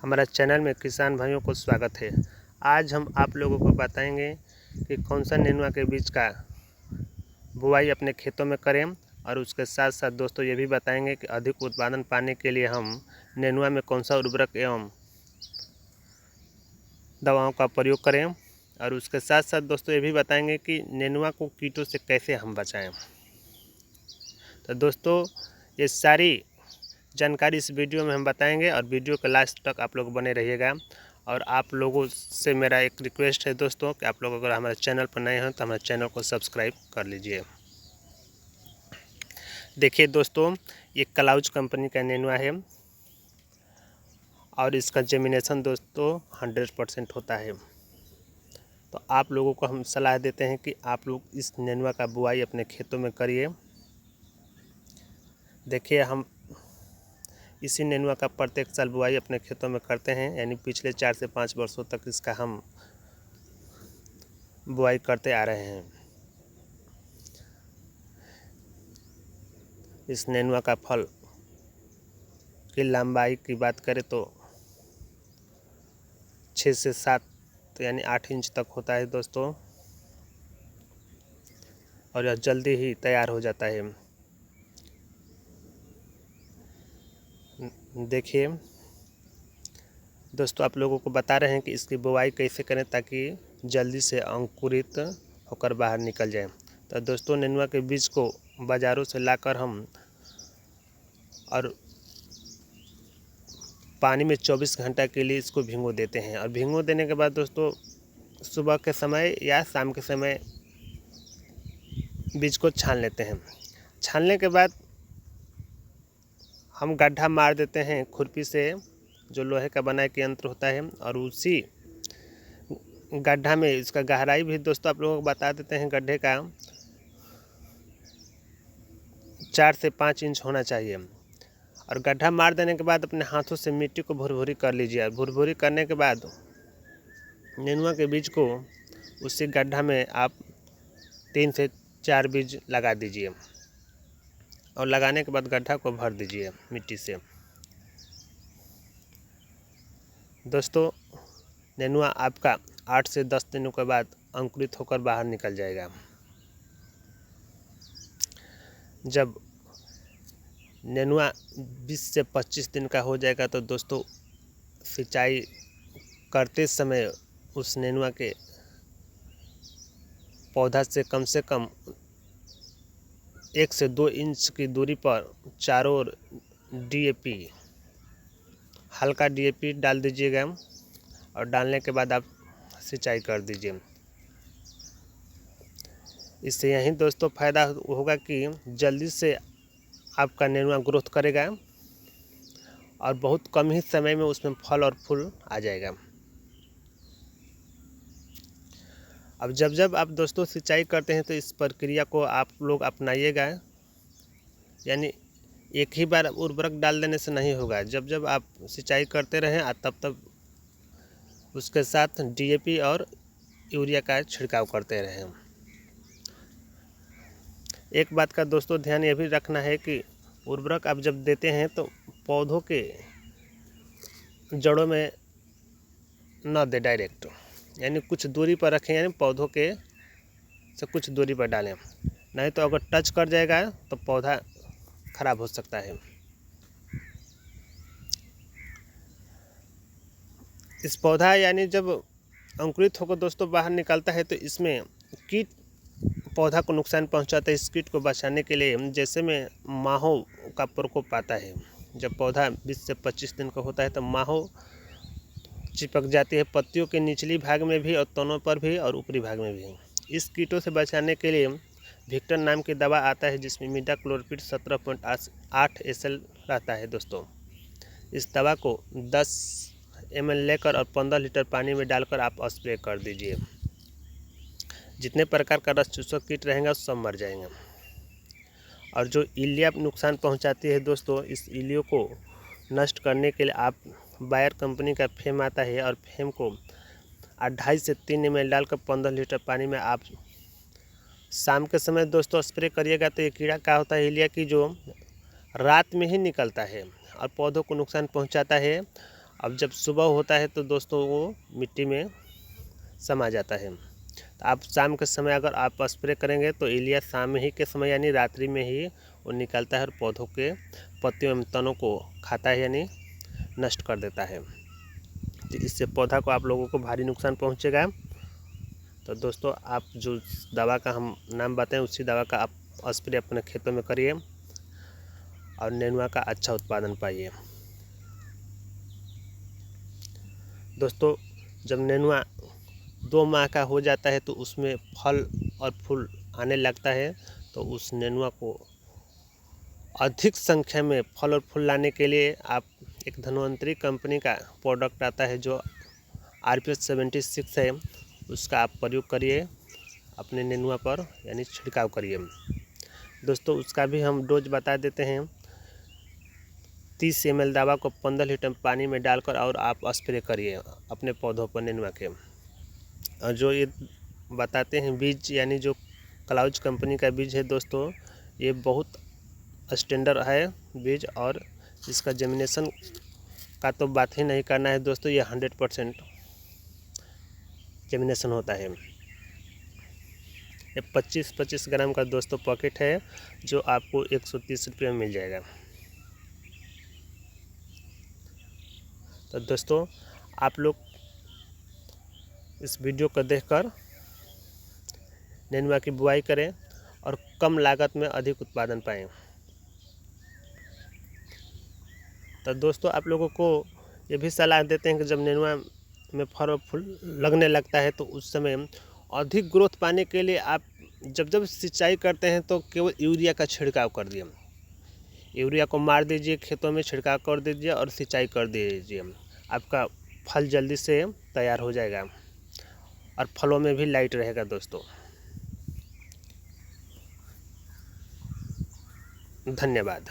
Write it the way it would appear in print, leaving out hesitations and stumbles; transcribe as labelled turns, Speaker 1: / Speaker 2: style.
Speaker 1: हमारा चैनल में किसान भाइयों को स्वागत है। आज हम आप लोगों को बताएंगे कि कौन सा नेनुआ के बीज का बुआई अपने खेतों में करें और उसके साथ साथ दोस्तों ये भी बताएंगे कि अधिक उत्पादन पाने के लिए हम नेनुआ में कौन सा उर्वरक एवं दवाओं का प्रयोग करें और उसके साथ साथ दोस्तों ये भी बताएंगे कि नेनुआ को कीटों से कैसे हम बचाएं। तो दोस्तों ये सारी जानकारी इस वीडियो में हम बताएंगे और वीडियो के लास्ट तक आप लोग बने रहिएगा। और आप लोगों से मेरा एक रिक्वेस्ट है दोस्तों कि आप लोग अगर हमारे चैनल पर नए हैं तो हमारे चैनल को सब्सक्राइब कर लीजिए। देखिए दोस्तों, ये कलाउज कंपनी का नेनुआ है और इसका जेमिनेशन दोस्तों 100% होता है। तो आप लोगों को हम सलाह देते हैं कि आप लोग इस नेनुआ का बुआई अपने खेतों में करिए। देखिए, हम इसी नेनुआ का प्रत्येक साल बुआई अपने खेतों में करते हैं, यानी पिछले 4 से 5 वर्षों तक इसका हम बुआई करते आ रहे हैं। इस नेनुआ का फल की लंबाई की बात करें तो 6 से 7 यानी 8 इंच तक होता है दोस्तों, और यह जल्दी ही तैयार हो जाता है। देखिए दोस्तों, आप लोगों को बता रहे हैं कि इसकी बुआई कैसे करें ताकि जल्दी से अंकुरित होकर बाहर निकल जाए। तो दोस्तों, नेनुआ के बीज को बाज़ारों से लाकर हम और पानी में 24 घंटा के लिए इसको भिगो देते हैं। और भिगो देने के बाद दोस्तों सुबह के समय या शाम के समय बीज को छान लेते हैं। छानने के बाद हम गड्ढा मार देते हैं खुरपी से, जो लोहे का बना एक यंत्र होता है, और उसी गड्ढा में इसका गहराई भी दोस्तों आप लोगों को बता देते हैं। गड्ढे का 4 से 5 इंच होना चाहिए। और गड्ढा मार देने के बाद अपने हाथों से मिट्टी को भुरभुरी कर लीजिए। भुरभुरी करने के बाद नेनुआ के बीज को उसी गड्ढा में आप 3 से 4 बीज लगा दीजिए और लगाने के बाद गड्ढा को भर दीजिए मिट्टी से। दोस्तों, नेनुआ आपका 8 से 10 दिनों के बाद अंकुरित होकर बाहर निकल जाएगा। जब नेनुआ 20 से 25 दिन का हो जाएगा तो दोस्तों सिंचाई करते समय उस नेनुआ के पौधा से कम 1 से 2 इंच की दूरी पर चारों ओर DAP, हल्का DAP डाल दीजिएगा और डालने के बाद आप सिंचाई कर दीजिए। इससे यही दोस्तों फ़ायदा होगा कि जल्दी से आपका नेनुआ ग्रोथ करेगा और बहुत कम ही समय में उसमें फल और फूल आ जाएगा। अब जब आप दोस्तों सिंचाई करते हैं तो इस प्रक्रिया को आप लोग अपनाइएगा, यानी एक ही बार उर्वरक डाल देने से नहीं होगा। जब आप सिंचाई करते रहें तब उसके साथ DAP और यूरिया का छिड़काव करते रहें। एक बात का दोस्तों ध्यान ये भी रखना है कि उर्वरक आप जब देते हैं तो पौधों के जड़ों में न दे डायरेक्ट, यानी कुछ दूरी पर रखें, यानी पौधों के से कुछ दूरी पर डालें, नहीं तो अगर टच कर जाएगा तो पौधा खराब हो सकता है। इस पौधा यानी जब अंकुरित होकर दोस्तों बाहर निकलता है तो इसमें कीट पौधा को नुकसान पहुंचाता है। इस कीट को बचाने के लिए जैसे में माहो का प्रकोप आता है। जब पौधा 20 से 25 दिन का होता है तो माहो चिपक जाती है पत्तियों के निचली भाग में भी और तनों पर भी और ऊपरी भाग में भी। इस कीटों से बचाने के लिए विक्टर नाम की दवा आता है जिसमें इमिडाक्लोपीड 17.8 SL रहता है दोस्तों। इस दवा को 10 ml लेकर और 15 लीटर पानी में डालकर आप स्प्रे कर दीजिए। जितने प्रकार का रस चूसक कीट रहेगा सब मर जाएंगे। और जो इलिया नुकसान पहुंचाती है दोस्तों, इस इलियों को नष्ट करने के लिए आप बायर कंपनी का फेम आता है, और फेम को 2.5 से 3 ml डालकर 15 लीटर पानी में आप शाम के समय दोस्तों स्प्रे करिएगा। तो ये कीड़ा क्या होता है, इलिया की, जो रात में ही निकलता है और पौधों को नुकसान पहुंचाता है अब जब सुबह होता है तो दोस्तों वो मिट्टी में समा जाता है। तो आप शाम के समय अगर आप स्प्रे करेंगे तो इलिया शाम ही के समय यानी रात्रि में ही वो निकलता है और पौधों के पत्तियों एवं तनों को खाता है यानी नष्ट कर देता है। तो इससे पौधा को आप लोगों को भारी नुकसान पहुंचेगा। तो दोस्तों आप जो दवा का हम नाम बताएं उसी दवा का आप स्प्रे अपने खेतों में करिए और नेनुआ का अच्छा उत्पादन पाइए। दोस्तों जब नेनुआ 2 माह का हो जाता है तो उसमें फल और फूल आने लगता है। तो उस नेनुआ को अधिक संख्या में फल और फूल लाने के लिए आप एक धन्वंतरी कंपनी का प्रोडक्ट आता है जो RPS 76 है, उसका आप प्रयोग करिए अपने नेनुआ पर यानी छिड़काव करिए। दोस्तों उसका भी हम डोज बता देते हैं। 30 ml दवा को 15 लीटर पानी में डालकर और आप स्प्रे करिए अपने पौधों पर नेनुआ के। और जो ये बताते हैं बीज यानी जो क्लाउज कंपनी का बीज है दोस्तों, ये बहुत स्टैंडर्ड है बीज और इसका जेमिनेशन का तो बात ही नहीं करना है दोस्तों, ये 100% जेमिनेशन होता है। ये 25-25 ग्राम का दोस्तों पॉकेट है जो आपको 130 रुपये में मिल जाएगा। तो दोस्तों आप लोग इस वीडियो को देखकर नेनुआ की बुआई करें और कम लागत में अधिक उत्पादन पाएं। तो दोस्तों आप लोगों को ये भी सलाह देते हैं कि जब नेनुआ में फल और फूल लगने लगता है तो उस समय अधिक ग्रोथ पाने के लिए आप जब सिंचाई करते हैं तो केवल यूरिया का छिड़काव कर दिए। यूरिया को मार दीजिए, खेतों में छिड़काव कर दीजिए और सिंचाई कर दीजिए। आपका फल जल्दी से तैयार हो जाएगा और फलों में भी लाइट रहेगा दोस्तों। धन्यवाद।